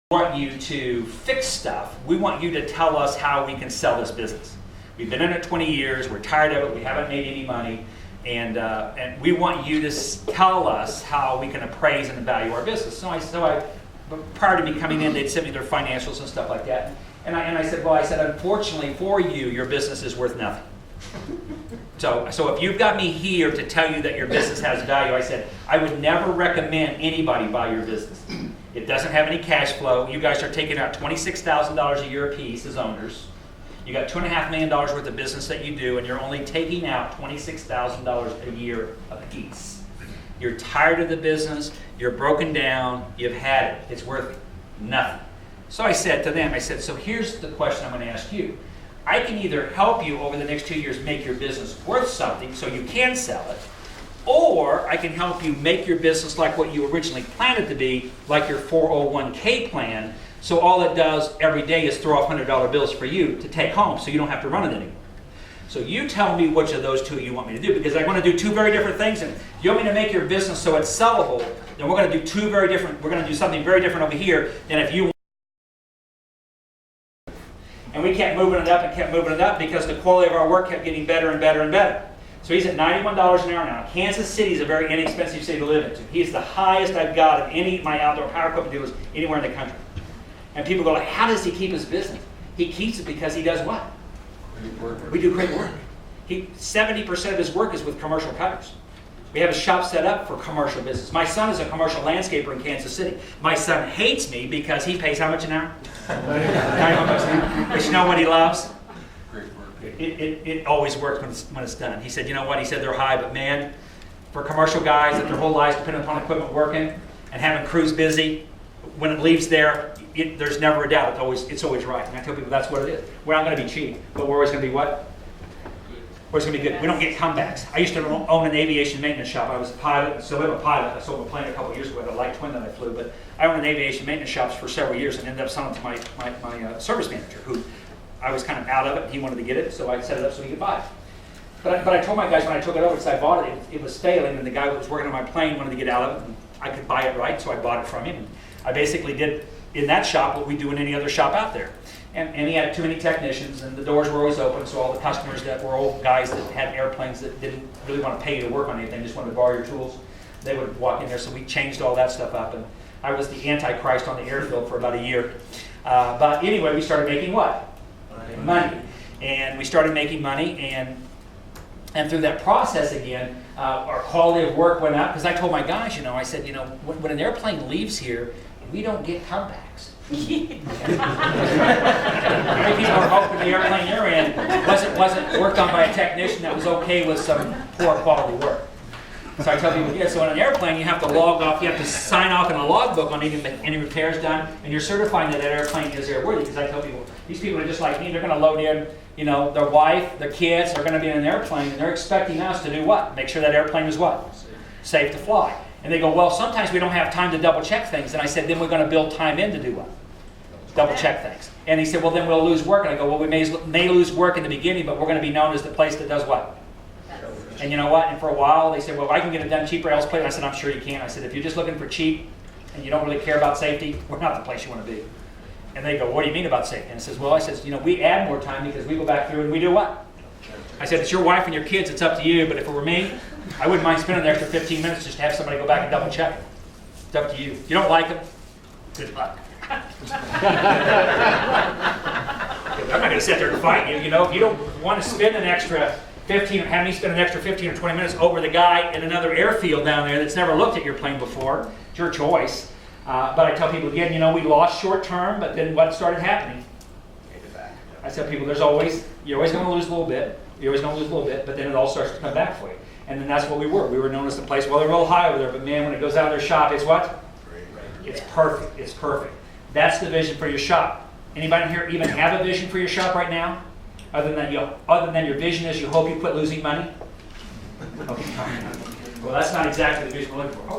want you to fix stuff. We want you to tell us how we can sell this business. We've been in it 20 years. We're tired of it. We haven't made any money. And we want you to tell us how we can appraise and value our business. So I prior to me coming in, they'd send me their financials and stuff like that. And I said, unfortunately for you, your business is worth nothing. So if you've got me here to tell you that your business has value, I said, I would never recommend anybody buy your business. It doesn't have any cash flow. You guys are taking out $26,000 a year apiece as owners. You got $2.5 million worth of business that you do, and you're only taking out $26,000 a year apiece. You're tired of the business. You're broken down. You've had it. It's worth nothing. So I said to them, so here's the question I'm going to ask you. I can either help you over the next 2 years make your business worth something so you can sell it, or I can help you make your business like what you originally planned it to be, like your 401k plan, so all it does every day is throw off $100 bills for you to take home so you don't have to run it anymore. So you tell me which of those two you want me to do, because I want to do two very different things. And if you want me to make your business so it's sellable, then we're going to do we're going to do something very different over here than if you want. And we kept moving it up because the quality of our work kept getting better and better and better. So he's at $91 an hour now. Kansas City is a very inexpensive city to live in. He's the highest I've got of any of my outdoor power equipment dealers anywhere in the country. And people go, how does he keep his business? He keeps it because he does what? We do great work. 70% of his work is with commercial cutters. We have a shop set up for commercial business. My son is a commercial landscaper in Kansas City. My son hates me because he pays how much an hour? $91. But you know what he loves? Great work. It always works when it's done. He said, you know what? He said they're high, but man, for commercial guys that their whole lives depend upon equipment working and having crews busy, when it leaves there, there's never a doubt. It's always right. And I tell people that's what it is. We're not going to be cheap, but we're always going to be what? We're always going to be good. We don't get comebacks. I used to own an aviation maintenance shop. I was a pilot, still am a pilot. I sold a plane a couple of years ago. I had a light twin that I flew, but I owned an aviation maintenance shop for several years and ended up selling it to my service manager, who I was kind of out of it. He wanted to get it, so I set it up so he could buy it. But I told my guys when I took it over, because I bought it, it was failing, and the guy that was working on my plane wanted to get out of it, and I could buy it right, so I bought it from him. And I basically did in that shop what we do in any other shop out there. And he had too many technicians, and the doors were always open, so all the customers that were old guys that had airplanes that didn't really want to pay you to work on anything, just wanted to borrow your tools, they would walk in there. So we changed all that stuff up, and I was the Antichrist on the airfield for about a year. But anyway, we started making what? Money. And we started making money, and through that process again, our quality of work went up, because I told my guys, I said, when an airplane leaves here, we don't get comebacks. Many people are hoping the airplane you're in wasn't worked on by a technician that was okay with some poor quality work. So I tell people, so on an airplane you have to log off, you have to sign off in a logbook on any repairs done, and you're certifying that airplane is airworthy. Because I tell people, these people are just like me, they're going to load in, their wife, their kids are going to be in an airplane, and they're expecting us to do what? Make sure that airplane is what? Safe to fly. And they go, well, sometimes we don't have time to double check things. And I said, then we're going to build time in to do what? Double check things. And he said, well, then we'll lose work. And I go, well, we may lose work in the beginning, but we're going to be known as the place that does what? And you know what? And for a while, they said, well, I can get it done cheaper elsewhere. And I said, I'm sure you can. I said, if you're just looking for cheap and you don't really care about safety, we're not the place you want to be. And they go, what do you mean about safety? And I says, well, we add more time because we go back through and we do what? I said, it's your wife and your kids, it's up to you, but if it were me, I wouldn't mind spending an extra 15 minutes just to have somebody go back and double check it. It's up to you. If you don't like them, good luck. I'm not going to sit there and fight you. If you don't want to spend an extra 15, have me spend an extra 15 or 20 minutes over the guy in another airfield down there that's never looked at your plane before, it's your choice. But I tell people again, we lost short term, but then what started happening? I tell people, you're always going to lose a little bit. You're always going to lose a little bit, but then it all starts to come back for you. And then that's what we were. We were known as the place, well, they're real high over there, but man, when it goes out of their shop, it's what? It's perfect. It's perfect. That's the vision for your shop. Anybody here even have a vision for your shop right now? Other than your vision is you hope you quit losing money? Okay. Well, that's not exactly the vision we're looking for.